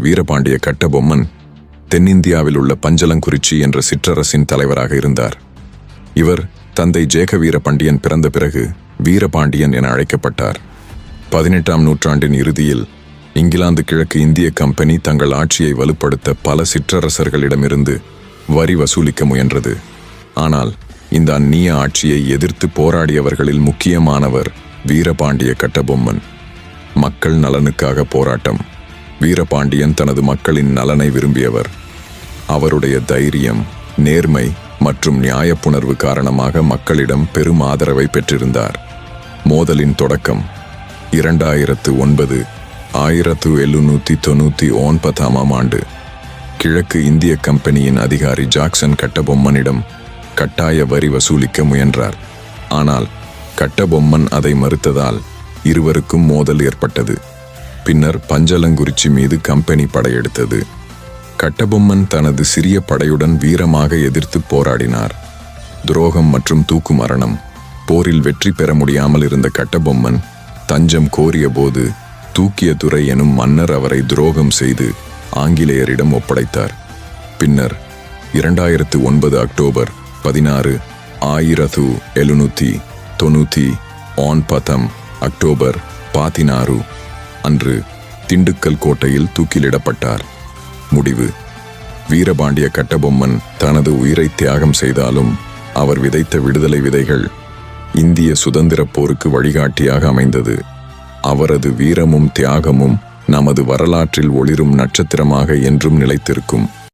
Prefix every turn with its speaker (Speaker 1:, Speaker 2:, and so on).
Speaker 1: வீரபாண்டிய கட்டபொம்மன் தென்னிந்தியாவில் உள்ள பஞ்சலங்குறிச்சி என்ற சிற்றரசின் தலைவராக இருந்தார். இவர் தந்தை ஜேகவீர பாண்டியன் பிறந்த பிறகு வீரபாண்டியன் என அழைக்கப்பட்டார். 18ஆம் நூற்றாண்டின் இறுதியில் இங்கிலாந்து கிழக்கு இந்திய கம்பெனி தங்கள் ஆட்சியை வலுப்படுத்த பல சிற்றரசர்களிடமிருந்து வரி வசூலிக்க முயன்றது. ஆனால் இந்த அந்நிய ஆட்சியை எதிர்த்து போராடியவர்களில் முக்கியமானவர் வீரபாண்டிய கட்டபொம்மன். மக்கள் நலனுக்காக போராட்டம். வீரபாண்டியன் தனது மக்களின் நலனை விரும்பியவர். அவருடைய தைரியம், நேர்மை மற்றும் நியாயப்புணர்வு காரணமாக மக்களிடம் பெரும் ஆதரவை பெற்றிருந்தார். மோதலின் தொடக்கம் 2009 1799ஆம் ஆண்டு. கிழக்கு இந்திய கம்பெனியின் அதிகாரி ஜாக்சன் கட்டபொம்மனிடம் கட்டாய வரி வசூலிக்க முயன்றார். ஆனால் கட்டபொம்மன் அதை மறுத்ததால் இருவருக்கும் மோதல் ஏற்பட்டது. பின்னர் பஞ்சலங்குறிச்சி மீது கம்பெனி படையெடுத்தது. கட்டபொம்மன் தனது சிறிய படையுடன் வீரமாக எதிர்த்து போராடினார். துரோகம் மற்றும் தூக்கு மரணம். போரில் வெற்றி பெற முடியாமல் இருந்த கட்டபொம்மன் தஞ்சம் கோரிய போது தூக்கியதுரை எனும் மன்னர் அவரை துரோகம் செய்து ஆங்கிலேயரிடம் ஒப்படைத்தார். பின்னர் 2009 அக்டோபர் 16 1799 அக்டோபர் 16 அன்று திண்டுக்கல் கோட்டையில் தூக்கிலிடப்பட்டார். முடிவு: வீரபாண்டிய கட்டபொம்மன் தனது உயிரை தியாகம் செய்தாலும் அவர் விதைத்த விடுதலை விதைகள் இந்திய சுதந்திரப் போருக்கு வழிகாட்டியாக அமைந்தது. அவரது வீரமும் தியாகமும் நமது வரலாற்றில் ஒளிரும் நட்சத்திரமாக என்றும் நிலைத்திருக்கும்.